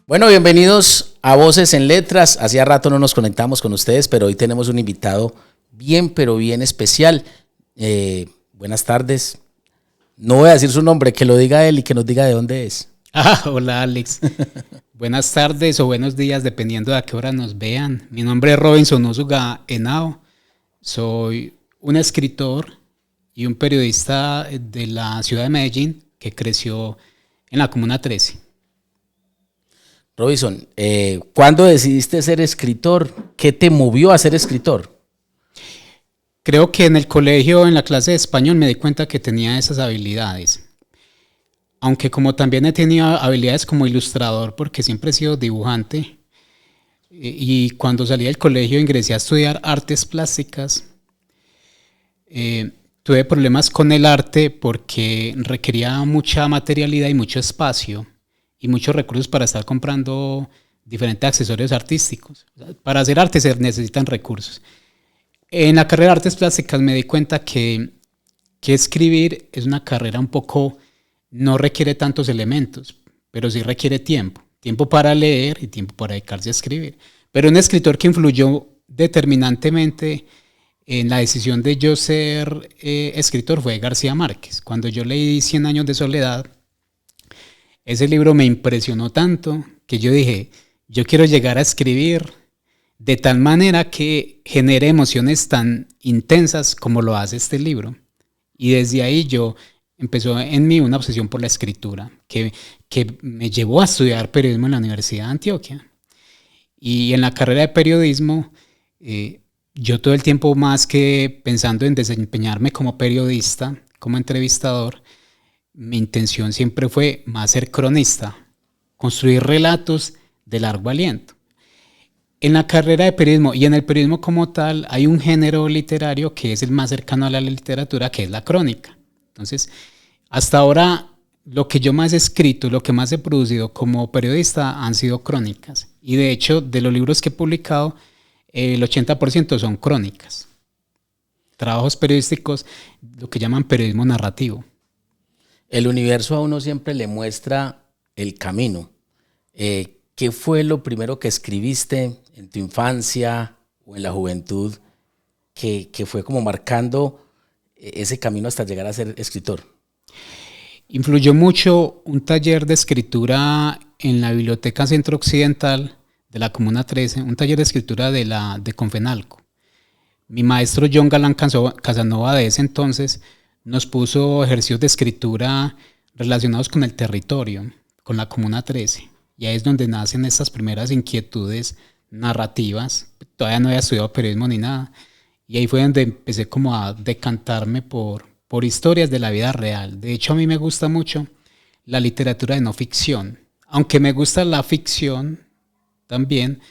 Bueno, bienvenidos a Voces en Letras. Hacía rato no nos conectamos con ustedes, pero hoy tenemos un invitado bien, pero bien especial. Buenas tardes. No voy a decir su nombre, que lo diga él y que nos diga de dónde es. Hola Alex. Buenas tardes o buenos días, dependiendo de a qué hora nos vean. Mi nombre es Robinson Usuga Henao. Soy un escritor y un periodista de la ciudad de Medellín que creció en la Comuna 13. Robinson, ¿cuándo decidiste ser escritor? ¿Qué te movió a ser escritor? Creo que en el colegio, en la clase de español, me di cuenta que tenía esas habilidades. Aunque como también he tenido habilidades como ilustrador, porque siempre he sido dibujante, y cuando salí del colegio ingresé a estudiar artes plásticas, tuve problemas con el arte porque requería mucha materialidad y mucho espacio y muchos recursos para estar comprando diferentes accesorios artísticos. Para hacer arte se necesitan recursos. En la carrera de artes plásticas me di cuenta que escribir es una carrera un poco, no requiere tantos elementos, pero sí requiere tiempo. Tiempo para leer y tiempo para dedicarse a escribir. Pero un escritor que influyó determinantemente en la decisión de yo ser escritor fue García Márquez. Cuando yo leí 100 años de soledad, ese libro me impresionó tanto que yo dije, yo quiero llegar a escribir de tal manera que genere emociones tan intensas como lo hace este libro. Y desde ahí empezó en mí una obsesión por la escritura, que me llevó a estudiar periodismo en la Universidad de Antioquia. Y en la carrera de periodismo, yo todo el tiempo, más que pensando en desempeñarme como periodista, como entrevistador, mi intención siempre fue más ser cronista, construir relatos de largo aliento. En la carrera de periodismo y en el periodismo como tal hay un género literario que es el más cercano a la literatura, que es la crónica. Entonces, hasta ahora lo que yo más he escrito, lo que más he producido como periodista han sido crónicas. Y de hecho, de los libros que he publicado, el 80% son crónicas. Trabajos periodísticos, lo que llaman periodismo narrativo. El universo a uno siempre le muestra el camino. ¿Qué fue lo primero que escribiste en tu infancia o en la juventud que fue como marcando ese camino hasta llegar a ser escritor? Influyó mucho un taller de escritura en la Biblioteca Centro Occidental de la Comuna 13, un taller de escritura de Confenalco. Mi maestro John Galán Casanova de ese entonces nos puso ejercicios de escritura relacionados con el territorio, con la Comuna 13. Y ahí es donde nacen estas primeras inquietudes narrativas. Todavía no había estudiado periodismo ni nada. Y ahí fue donde empecé como a decantarme por historias de la vida real. De hecho, a mí me gusta mucho la literatura de no ficción. Aunque me gusta la ficción también,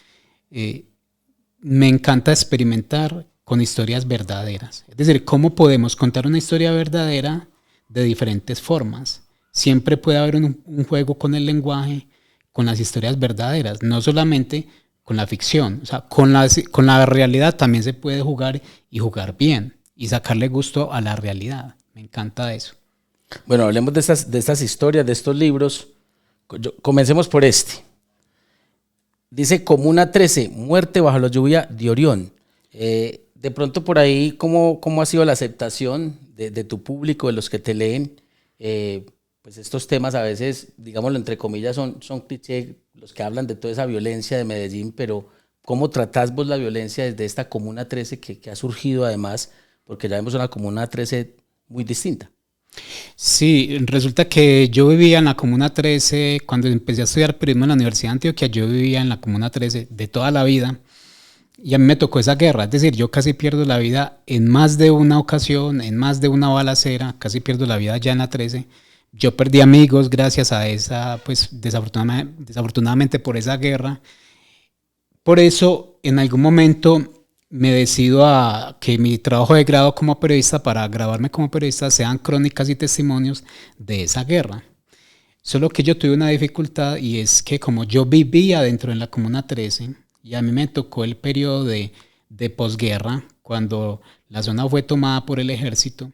me encanta experimentar con historias verdaderas. Es decir, cómo podemos contar una historia verdadera de diferentes formas. Siempre puede haber un juego con el lenguaje, con las historias verdaderas, no solamente con la ficción. O sea, con la realidad también se puede jugar y jugar bien y sacarle gusto a la realidad. Me encanta eso. Bueno, hablemos de estas historias, de estos libros. Comencemos por este. Dice Comuna 13, muerte bajo la lluvia de Orión. De pronto por ahí, ¿cómo ha sido la aceptación de tu público, de los que te leen? Pues estos temas a veces, digámoslo entre comillas, son cliché, los que hablan de toda esa violencia de Medellín, pero ¿cómo tratás vos la violencia desde esta Comuna 13 que ha surgido además? Porque ya vemos una Comuna 13 muy distinta. Sí, resulta que yo vivía en la Comuna 13, cuando empecé a estudiar periodismo en la Universidad de Antioquia, yo vivía en la Comuna 13 de toda la vida. Y a mí me tocó esa guerra, es decir, yo casi pierdo la vida en más de una ocasión, en más de una balacera, casi pierdo la vida ya en la 13. Yo perdí amigos gracias a esa, pues desafortunadamente por esa guerra. Por eso, en algún momento me decido a que mi trabajo de grado como periodista, para grabarme como periodista, sean crónicas y testimonios de esa guerra. Solo que yo tuve una dificultad, y es que como yo vivía dentro de la Comuna 13, y a mí me tocó el periodo de posguerra, cuando la zona fue tomada por el ejército.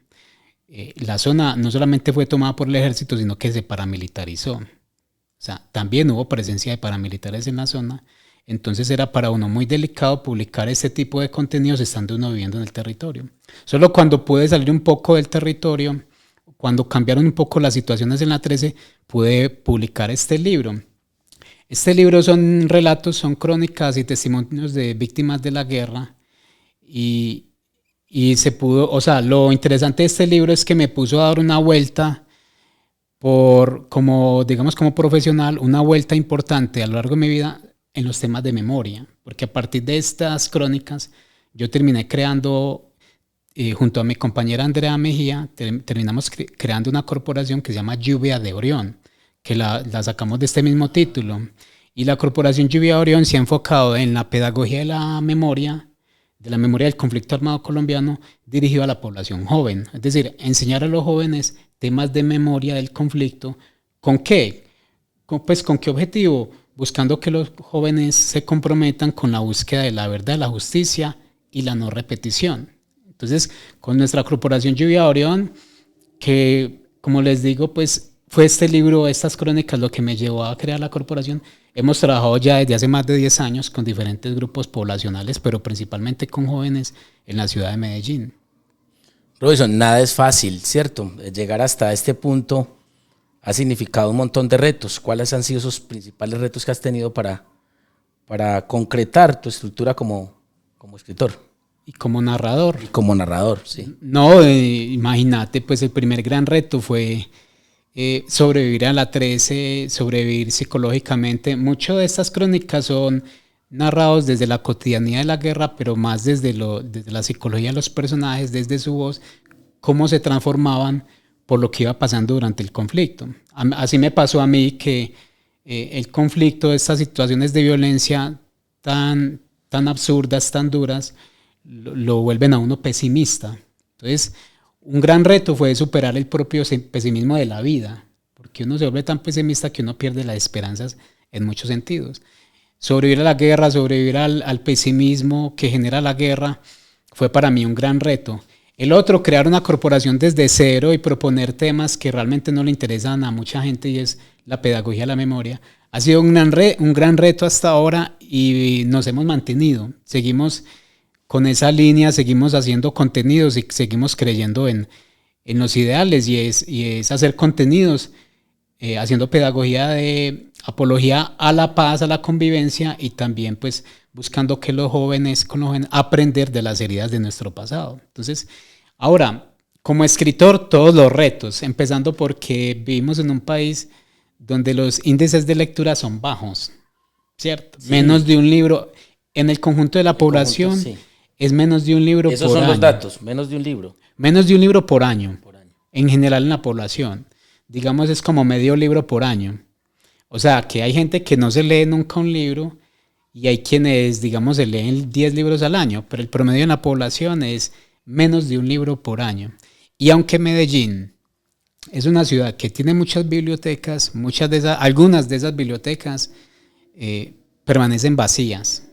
La zona no solamente fue tomada por el ejército, sino que se paramilitarizó. O sea, también hubo presencia de paramilitares en la zona. Entonces era para uno muy delicado publicar ese tipo de contenidos estando uno viviendo en el territorio. Solo cuando pude salir un poco del territorio, cuando cambiaron un poco las situaciones en la 13, pude publicar este libro. Este libro son relatos, son crónicas y testimonios de víctimas de la guerra. Y se pudo, o sea, lo interesante de este libro es que me puso a dar una vuelta como profesional, una vuelta importante a lo largo de mi vida en los temas de memoria, porque a partir de estas crónicas yo terminé creando, junto a mi compañera Andrea Mejía, terminamos creando una corporación que se llama Lluvia de Orión, que la sacamos de este mismo título. Y la corporación Lluvia de Orión se ha enfocado en la pedagogía de la memoria del conflicto armado colombiano dirigido a la población joven. Es decir, enseñar a los jóvenes temas de memoria del conflicto. ¿Con qué? ¿Con qué objetivo? Buscando que los jóvenes se comprometan con la búsqueda de la verdad, la justicia y la no repetición. Entonces, con nuestra corporación Lluvia de Orión, que como les digo, pues fue este libro, estas crónicas, lo que me llevó a crear la corporación. Hemos trabajado ya desde hace más de 10 años con diferentes grupos poblacionales, pero principalmente con jóvenes en la ciudad de Medellín. Robinson, nada es fácil, ¿cierto? Llegar hasta este punto ha significado un montón de retos. ¿Cuáles han sido esos principales retos que has tenido para concretar tu estructura como escritor? Y como narrador. Y como narrador, sí. No, imagínate, pues el primer gran reto fue sobrevivir a la 13, sobrevivir psicológicamente. Muchas de estas crónicas son narrados desde la cotidianidad de la guerra, pero más desde la psicología de los personajes, desde su voz, cómo se transformaban por lo que iba pasando durante el conflicto. Así me pasó a mí que el conflicto, estas situaciones de violencia tan absurdas, tan duras, lo vuelven a uno pesimista. Entonces, un gran reto fue superar el propio pesimismo de la vida, porque uno se vuelve tan pesimista que uno pierde las esperanzas en muchos sentidos. Sobrevivir a la guerra, sobrevivir al pesimismo que genera la guerra, fue para mí un gran reto. El otro, crear una corporación desde cero y proponer temas que realmente no le interesan a mucha gente, y es la pedagogía de la memoria. Ha sido un gran reto hasta ahora y nos hemos mantenido. Seguimos con esa línea, seguimos haciendo contenidos y seguimos creyendo en los ideales, y es hacer contenidos, haciendo pedagogía de apología a la paz, a la convivencia, y también pues buscando que los jóvenes aprender de las heridas de nuestro pasado. Entonces, ahora, como escritor, todos los retos, empezando porque vivimos en un país donde los índices de lectura son bajos, ¿cierto? Sí. Menos de un libro en el conjunto de la población. Sí. Es menos de un libro por año. Esos son los datos, menos de un libro. Menos de un libro por año. En general en la población. Digamos, es como medio libro por año. O sea, que hay gente que no se lee nunca un libro y hay quienes, digamos, se leen 10 libros al año, pero el promedio en la población es menos de un libro por año. Y aunque Medellín es una ciudad que tiene muchas bibliotecas, algunas de esas bibliotecas permanecen vacías.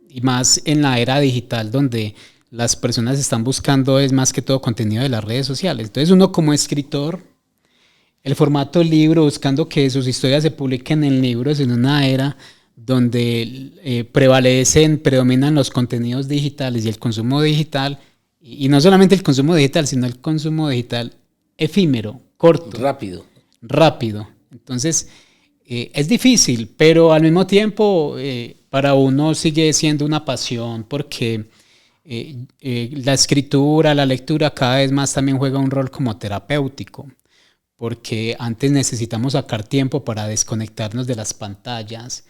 Y más en la era digital, donde las personas están buscando es más que todo contenido de las redes sociales. Entonces uno como escritor, el formato libro, buscando que sus historias se publiquen en libros en una era donde predominan los contenidos digitales y el consumo digital, y no solamente el consumo digital, sino el consumo digital efímero, corto. Rápido. Entonces es difícil, pero al mismo tiempo para uno sigue siendo una pasión, porque la escritura, la lectura cada vez más también juega un rol como terapéutico, porque antes necesitamos sacar tiempo para desconectarnos de las pantallas,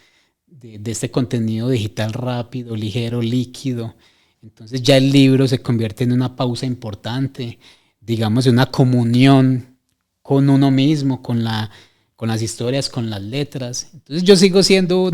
de este contenido digital rápido, ligero, líquido. Entonces ya el libro se convierte en una pausa importante, digamos, una comunión con uno mismo, con las historias, con las letras. Entonces yo sigo siendo,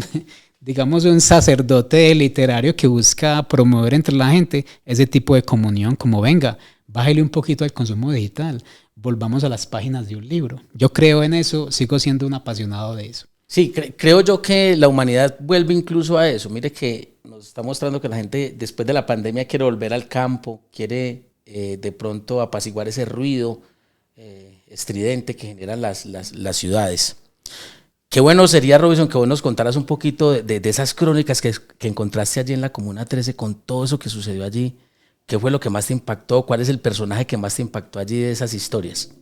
digamos, un sacerdote literario que busca promover entre la gente ese tipo de comunión, como venga, bájale un poquito al consumo digital, volvamos a las páginas de un libro. Yo creo en eso, sigo siendo un apasionado de eso. Sí, creo yo que la humanidad vuelve incluso a eso. Mire que nos está mostrando que la gente después de la pandemia quiere volver al campo, quiere de pronto apaciguar ese ruido estridente que generan las ciudades. qué bueno sería, Robinson, que vos nos contaras un poquito de esas crónicas que encontraste allí en la Comuna 13 con todo eso que sucedió allí. ¿Qué fue lo que más te impactó? ¿Cuál es el personaje que más te impactó allí de esas historias?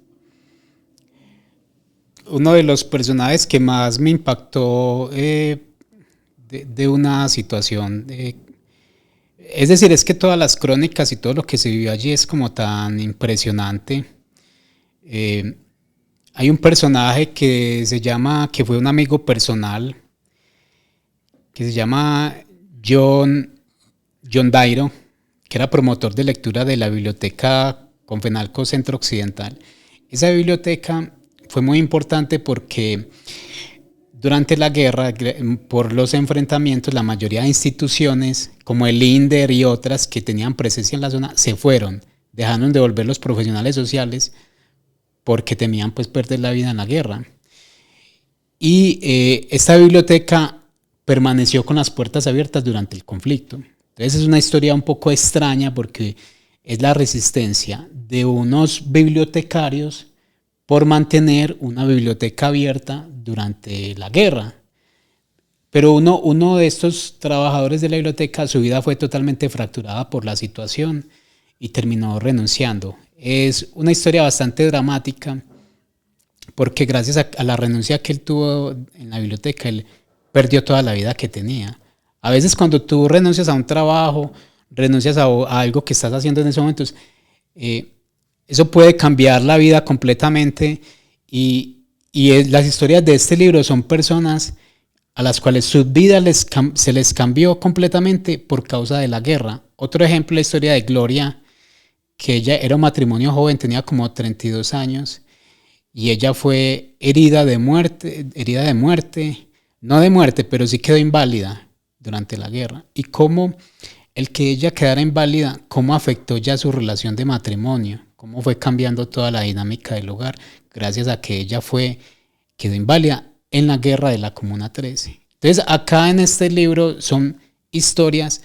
Uno de los personajes que más me impactó de una situación, es decir, es que todas las crónicas y todo lo que se vivió allí es como tan impresionante. Hay un personaje que fue un amigo personal, que se llama John Dairo, que era promotor de lectura de la biblioteca Confenalco Centro Occidental. Esa biblioteca fue muy importante porque durante la guerra, por los enfrentamientos, la mayoría de instituciones, como el INDER y otras que tenían presencia en la zona, se fueron, dejaron de volver los profesionales sociales porque temían pues perder la vida en la guerra. Y esta biblioteca permaneció con las puertas abiertas durante el conflicto. Entonces es una historia un poco extraña porque es la resistencia de unos bibliotecarios por mantener una biblioteca abierta durante la guerra. Pero uno de estos trabajadores de la biblioteca, su vida fue totalmente fracturada por la situación y terminó renunciando. Es una historia bastante dramática porque gracias a la renuncia que él tuvo en la biblioteca, él perdió toda la vida que tenía. A veces cuando tú renuncias a un trabajo, renuncias a algo que estás haciendo en esos momentos, eso puede cambiar la vida completamente y las historias de este libro son personas a las cuales su vida se les cambió completamente por causa de la guerra. Otro ejemplo, la historia de Gloria, que ella era un matrimonio joven, tenía como 32 años y ella fue herida de muerte, no de muerte, pero sí quedó inválida durante la guerra. Y cómo el que ella quedara inválida, cómo afectó ya su relación de matrimonio, cómo fue cambiando toda la dinámica del hogar, gracias a que ella quedó inválida en la guerra de la Comuna 13. Entonces, acá en este libro son historias,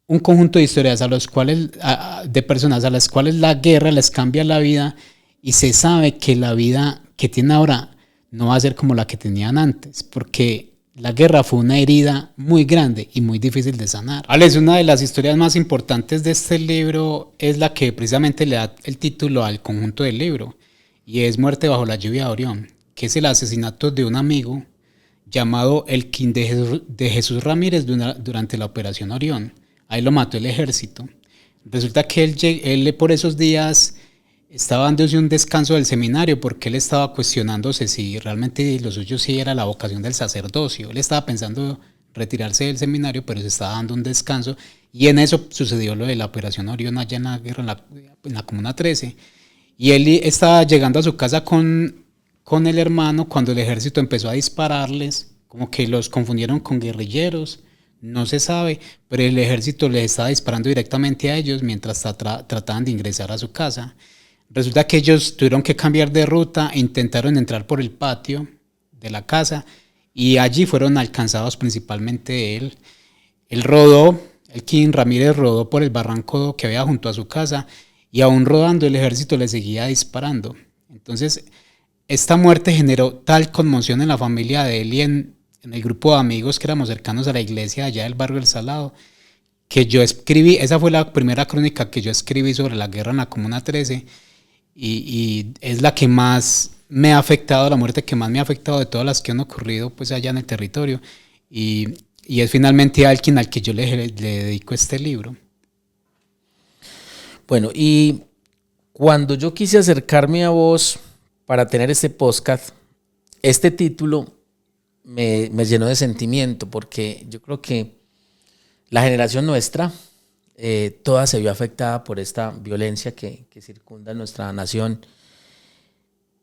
un conjunto de historias de personas a las cuales la guerra les cambia la vida y se sabe que la vida que tienen ahora no va a ser como la que tenían antes, porque la guerra fue una herida muy grande y muy difícil de sanar. Alex, una de las historias más importantes de este libro es la que precisamente le da el título al conjunto del libro, y es Muerte bajo la lluvia de Orión, que es el asesinato de un amigo llamado Elkin de Jesús Ramírez durante la Operación Orión. Ahí lo mató el ejército. Resulta que él por esos días estaba dándose un descanso del seminario porque él estaba cuestionándose si realmente lo suyo sí era la vocación del sacerdocio. Él estaba pensando retirarse del seminario, pero se estaba dando un descanso, y en eso sucedió lo de la Operación Orión allá en la guerra, en la Comuna 13. Y él estaba llegando a su casa con el hermano cuando el ejército empezó a dispararles, como que los confundieron con guerrilleros, no se sabe, pero el ejército les estaba disparando directamente a ellos mientras trataban de ingresar a su casa. Resulta que ellos tuvieron que cambiar de ruta e intentaron entrar por el patio de la casa y allí fueron alcanzados principalmente él. Elkin Ramírez rodó por el barranco que había junto a su casa y aún rodando el ejército le seguía disparando. Entonces, esta muerte generó tal conmoción en la familia de él y en el grupo de amigos que éramos cercanos a la iglesia allá del barrio El Salado, que yo escribí, esa fue la primera crónica que yo escribí sobre la guerra en la Comuna 13, y es la que más me ha afectado, la muerte que más me ha afectado de todas las que han ocurrido pues allá en el territorio, y es finalmente alguien al que yo le dedico este libro. Bueno, y cuando yo quise acercarme a vos para tener este podcast, este título me llenó de sentimiento, porque yo creo que la generación nuestra, toda se vio afectada por esta violencia que circunda nuestra nación.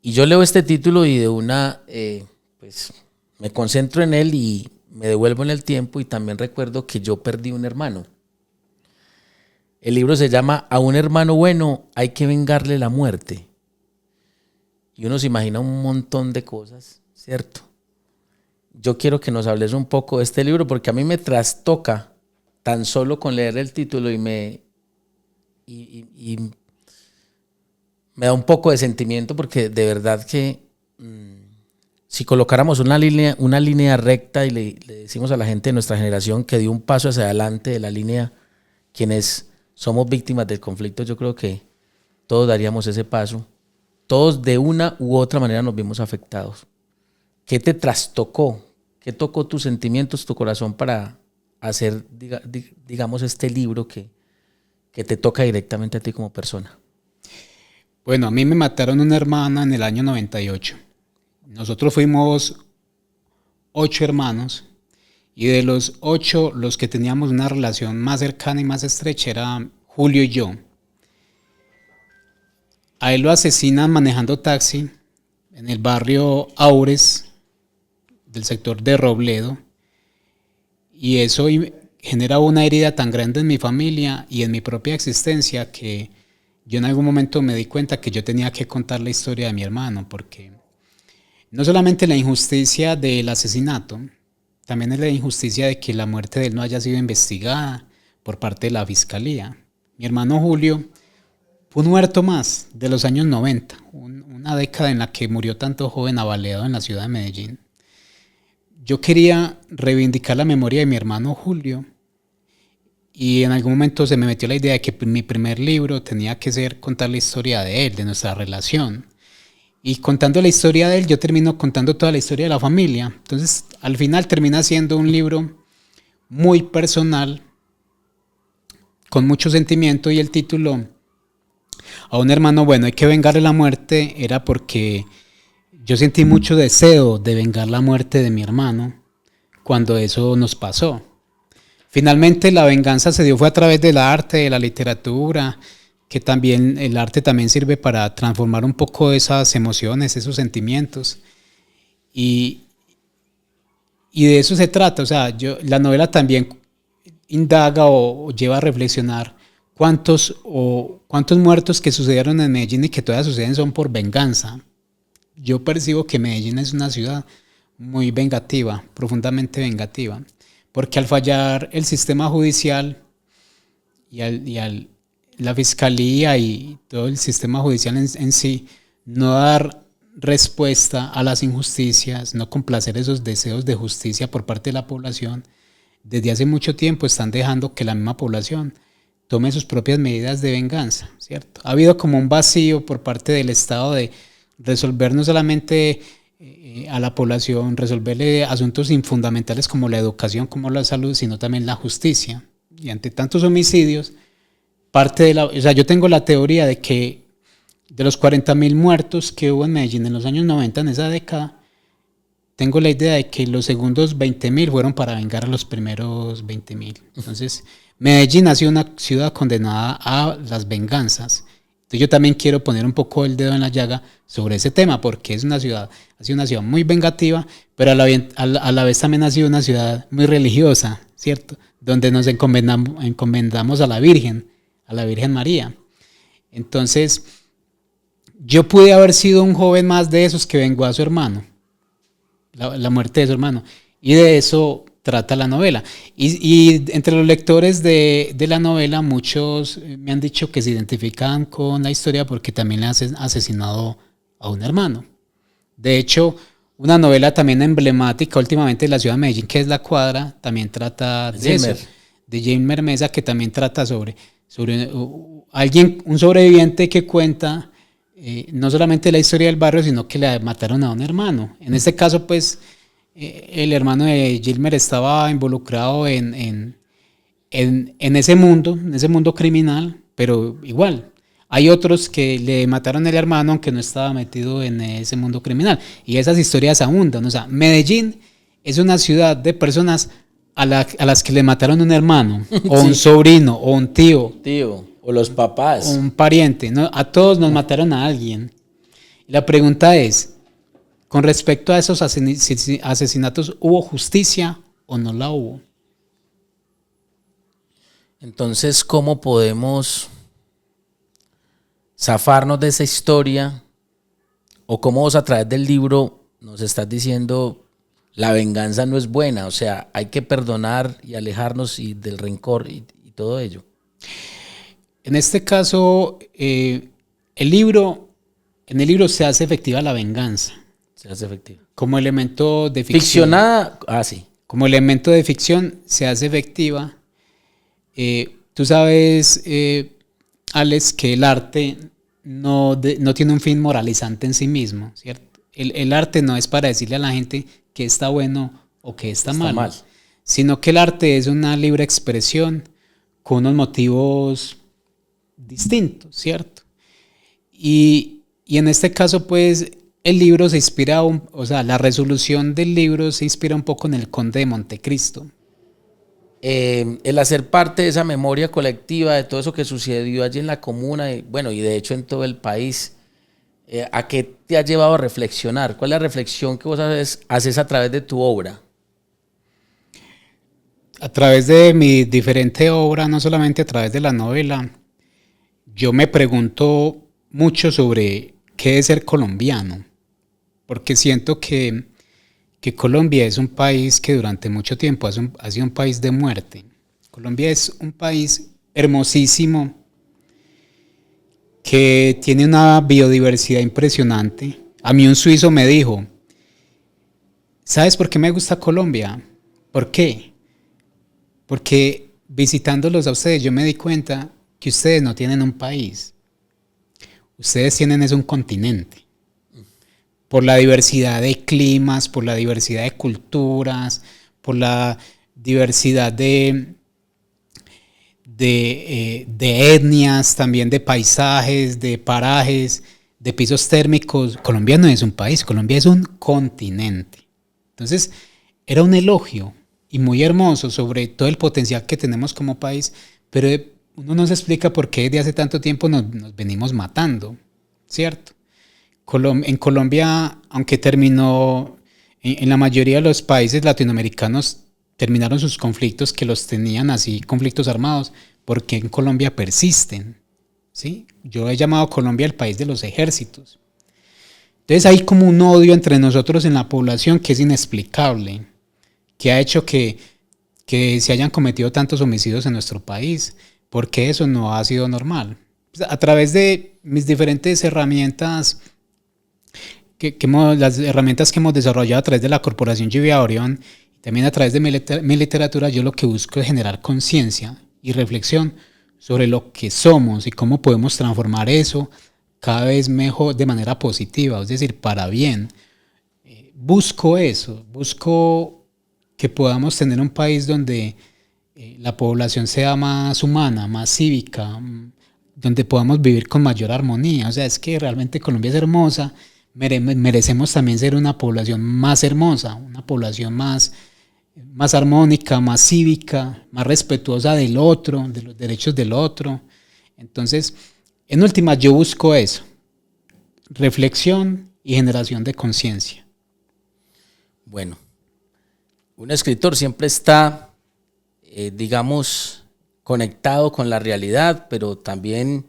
Y yo leo este título y de una, pues me concentro en él y me devuelvo en el tiempo, y también recuerdo que yo perdí un hermano. El libro se llama A un hermano bueno hay que vengarle la muerte. Y uno se imagina un montón de cosas, ¿cierto? Yo quiero que nos hables un poco de este libro porque a mí me trastoca tan solo con leer el título y me da un poco de sentimiento, porque de verdad que si colocáramos una línea recta y le decimos a la gente de nuestra generación que dio un paso hacia adelante de la línea, quienes somos víctimas del conflicto, yo creo que todos daríamos ese paso. Todos de una u otra manera nos vimos afectados. ¿Qué te trastocó? ¿Qué tocó tus sentimientos, tu corazón para hacer, digamos, este libro que te toca directamente a ti como persona? Bueno, a mí me mataron una hermana en el año 98. Nosotros fuimos 8 hermanos y de los 8, los que teníamos una relación más cercana y más estrecha era Julio y yo. A él lo asesinan manejando taxi en el barrio Aures del sector de Robledo, y eso genera una herida tan grande en mi familia y en mi propia existencia que yo en algún momento me di cuenta que yo tenía que contar la historia de mi hermano, porque no solamente la injusticia del asesinato, también es la injusticia de que la muerte de él no haya sido investigada por parte de la fiscalía. Mi hermano Julio fue un muerto más de los años 90, una década en la que murió tanto joven avaleado en la ciudad de Medellín. Yo quería reivindicar la memoria de mi hermano Julio y en algún momento se me metió la idea de que mi primer libro tenía que ser contar la historia de él, de nuestra relación. Y contando la historia de él, yo termino contando toda la historia de la familia. Entonces, al final termina siendo un libro muy personal, con mucho sentimiento, y el título, A un hermano bueno hay que vengarle la muerte, era porque yo sentí mucho deseo de vengar la muerte de mi hermano cuando eso nos pasó. Finalmente la venganza se dio fue a través del arte, de la literatura, que también el arte también sirve para transformar un poco esas emociones, esos sentimientos. Y de eso se trata. O sea, la novela también indaga o lleva a reflexionar cuántos muertos que sucedieron en Medellín y que todavía suceden son por venganza. Yo percibo que Medellín es una ciudad muy vengativa, profundamente vengativa, porque al fallar el sistema judicial y la fiscalía y todo el sistema judicial en sí, no dar respuesta a las injusticias, no complacer esos deseos de justicia por parte de la población, desde hace mucho tiempo están dejando que la misma población tome sus propias medidas de venganza, ¿cierto? Ha habido como un vacío por parte del Estado de resolver no solamente a la población, resolverle asuntos fundamentales como la educación, como la salud, sino también la justicia. Y ante tantos homicidios, yo tengo la teoría de que de los 40.000 muertos que hubo en Medellín en los años 90, en esa década, tengo la idea de que los segundos 20.000 fueron para vengar a los primeros 20.000. Entonces, Medellín ha sido una ciudad condenada a las venganzas. Entonces, yo también quiero poner un poco el dedo en la llaga sobre ese tema, porque ha sido una ciudad muy vengativa, pero a la vez también ha sido una ciudad muy religiosa, ¿cierto? Donde nos encomendamos a la Virgen María. Entonces, yo pude haber sido un joven más de esos que vengó a su hermano, la muerte de su hermano, y de eso trata la novela. Y entre los lectores de la novela, muchos me han dicho que se identifican con la historia porque también le han asesinado a un hermano. De hecho, una novela también emblemática últimamente de la ciudad de Medellín, que es La Cuadra, también trata de eso, de Jaime Mesa, que también trata sobre un sobreviviente que cuenta no solamente la historia del barrio, sino que le mataron a un hermano. En este caso, pues, el hermano de Gilmer estaba involucrado en ese mundo criminal, pero igual, hay otros que le mataron al hermano aunque no estaba metido en ese mundo criminal. Y esas historias abundan. O sea, Medellín es una ciudad de personas a las que le mataron un hermano, o sí, un sobrino, o un tío, o los papás, o un pariente, ¿no? A todos nos mataron a alguien. Y la pregunta es, con respecto a esos asesinatos, ¿hubo justicia o no la hubo? Entonces, ¿cómo podemos zafarnos de esa historia? ¿O cómo vos a través del libro nos estás diciendo la venganza no es buena? O sea, hay que perdonar y alejarnos del rencor y todo ello. En este caso, en el libro se hace efectiva la venganza. Se hace efectiva. Como elemento de ficción. Ficcionada, sí. Como elemento de ficción se hace efectiva. Tú sabes, Alex, que el arte no tiene un fin moralizante en sí mismo, ¿cierto? El arte no es para decirle a la gente que está bueno o que está mal, sino que el arte es una libre expresión con unos motivos distintos, ¿cierto? Y en este caso, pues, el libro se inspira, la resolución del libro se inspira un poco en El Conde de Montecristo. El hacer parte de esa memoria colectiva, de todo eso que sucedió allí en la comuna, y de hecho en todo el país, ¿a qué te ha llevado a reflexionar? ¿Cuál es la reflexión que vos haces a través de tu obra? A través de mi diferente obra, no solamente a través de la novela, yo me pregunto mucho sobre qué es ser colombiano, porque siento que Colombia es un país que durante mucho tiempo ha sido un país de muerte. Colombia es un país hermosísimo, que tiene una biodiversidad impresionante. A mí un suizo me dijo, ¿sabes por qué me gusta Colombia? ¿Por qué? Porque visitándolos a ustedes yo me di cuenta que ustedes no tienen un país. Ustedes tienen un continente. Por la diversidad de climas, por la diversidad de culturas, por la diversidad de etnias, también de paisajes, de parajes, de pisos térmicos. Colombia no es un país, Colombia es un continente. Entonces, era un elogio y muy hermoso sobre todo el potencial que tenemos como país, pero uno no se explica por qué desde hace tanto tiempo nos venimos matando, ¿cierto? En Colombia, aunque terminó, en la mayoría de los países latinoamericanos terminaron sus conflictos, que los tenían así, conflictos armados, porque en Colombia persisten, ¿sí? Yo he llamado a Colombia el país de los ejércitos. Entonces hay como un odio entre nosotros en la población que es inexplicable, que ha hecho que se hayan cometido tantos homicidios en nuestro país, porque eso no ha sido normal. A través de mis diferentes herramientas, las herramientas que hemos desarrollado a través de la Corporación Lluvia Orión, y también a través de mi literatura, yo lo que busco es generar conciencia y reflexión sobre lo que somos y cómo podemos transformar eso cada vez mejor, de manera positiva, es decir, para bien. Busco eso, busco que podamos tener un país donde la población sea más humana, más cívica, donde podamos vivir con mayor armonía. O sea, es que realmente Colombia es hermosa, merecemos también ser una población más hermosa, una población más armónica, más cívica, más respetuosa del otro, de los derechos del otro. Entonces, en última, yo busco eso, reflexión y generación de conciencia. Bueno, un escritor siempre está, conectado con la realidad, pero también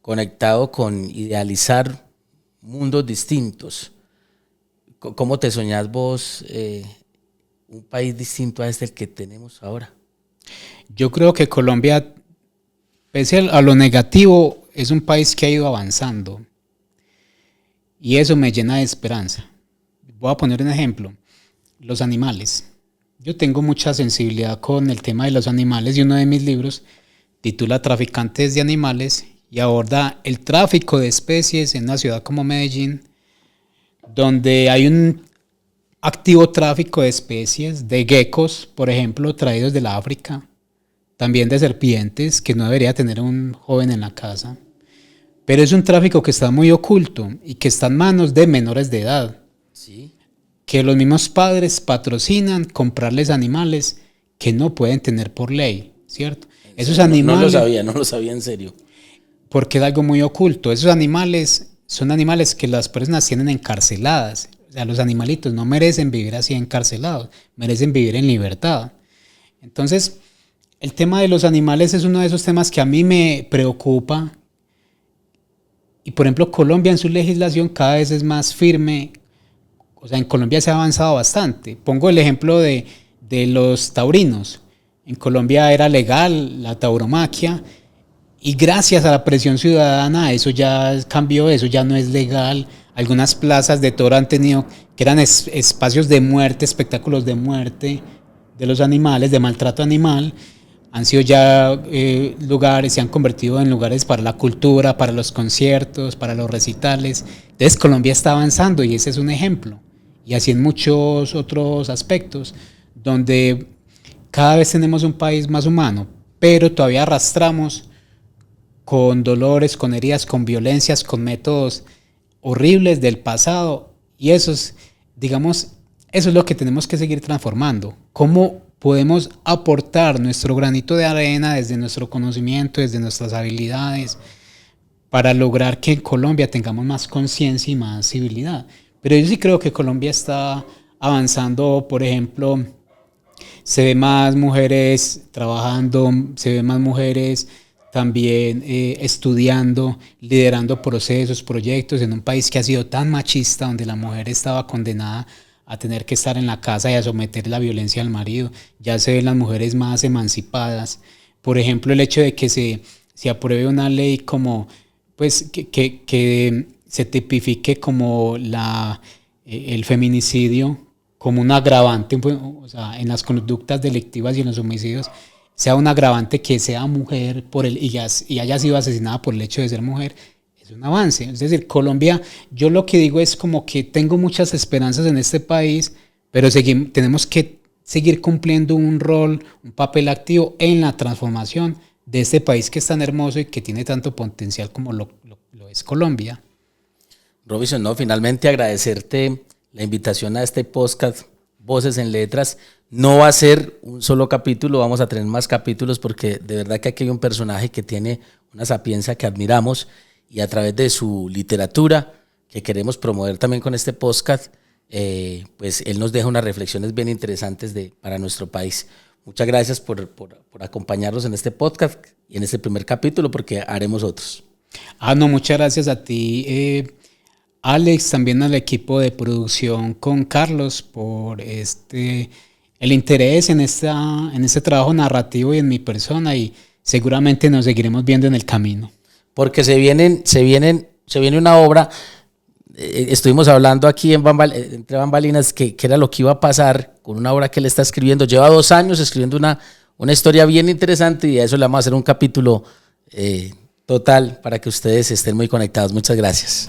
conectado con idealizar mundos distintos. ¿Cómo te soñás vos un país distinto a este el que tenemos ahora? Yo creo que Colombia, pese a lo negativo, es un país que ha ido avanzando y eso me llena de esperanza. Voy a poner un ejemplo, los animales. Yo tengo mucha sensibilidad con el tema de los animales y uno de mis libros titula Traficantes de Animales y aborda el tráfico de especies en una ciudad como Medellín, donde hay un activo tráfico de especies, de geckos, por ejemplo, traídos de la África, también de serpientes, que no debería tener un joven en la casa. Pero es un tráfico que está muy oculto y que está en manos de menores de edad. Sí. Que los mismos padres patrocinan comprarles animales que no pueden tener por ley, ¿cierto? Esos animales... No lo sabía en serio. Porque es algo muy oculto. Esos animales son animales que las personas tienen encarceladas. O sea, los animalitos no merecen vivir así encarcelados, merecen vivir en libertad. Entonces, el tema de los animales es uno de esos temas que a mí me preocupa. Y por ejemplo, Colombia en su legislación cada vez es más firme. O sea, en Colombia se ha avanzado bastante. Pongo el ejemplo de los taurinos. En Colombia era legal la tauromaquia Y gracias a la presión ciudadana eso ya cambió, eso ya no es legal. Algunas plazas de toro han tenido, que eran espacios de muerte, espectáculos de muerte de los animales, de maltrato animal, han sido ya lugares, se han convertido en lugares para la cultura, para los conciertos, para los recitales. Entonces Colombia está avanzando y ese es un ejemplo. Y así en muchos otros aspectos, donde cada vez tenemos un país más humano, pero todavía arrastramos con dolores, con heridas, con violencias, con métodos horribles del pasado. Y eso es, digamos, eso es lo que tenemos que seguir transformando. ¿Cómo podemos aportar nuestro granito de arena desde nuestro conocimiento, desde nuestras habilidades, para lograr que en Colombia tengamos más conciencia y más civilidad? Pero yo sí creo que Colombia está avanzando. Por ejemplo, se ve más mujeres trabajando, se ve más mujeres también estudiando, liderando procesos, proyectos en un país que ha sido tan machista, donde la mujer estaba condenada a tener que estar en la casa y a someter la violencia al marido. Ya se ven las mujeres más emancipadas. Por ejemplo, el hecho de que se apruebe una ley como, pues, que se tipifique como el feminicidio como un agravante, pues, o sea, en las conductas delictivas y en los homicidios, sea un agravante que sea mujer y haya sido asesinada por el hecho de ser mujer, es un avance. Es decir, Colombia, yo lo que digo es como que tengo muchas esperanzas en este país, pero tenemos que seguir cumpliendo un rol, un papel activo en la transformación de este país que es tan hermoso y que tiene tanto potencial como lo es Colombia. Robinson, no, finalmente agradecerte la invitación a este podcast Voces en Letras. No va a ser un solo capítulo, vamos a tener más capítulos porque de verdad que aquí hay un personaje que tiene una sapiencia que admiramos y a través de su literatura, que queremos promover también con este podcast, pues él nos deja unas reflexiones bien interesantes para nuestro país. Muchas gracias por acompañarnos en este podcast y en este primer capítulo, porque haremos otros. No, muchas gracias a ti, Alex, también al equipo de producción con Carlos por el interés en este trabajo narrativo y en mi persona, y seguramente nos seguiremos viendo en el camino. Porque se viene una obra, estuvimos hablando aquí entre bambalinas que era lo que iba a pasar con una obra que él está escribiendo. Lleva 2 años escribiendo una historia bien interesante y a eso le vamos a hacer un capítulo total para que ustedes estén muy conectados. Muchas gracias.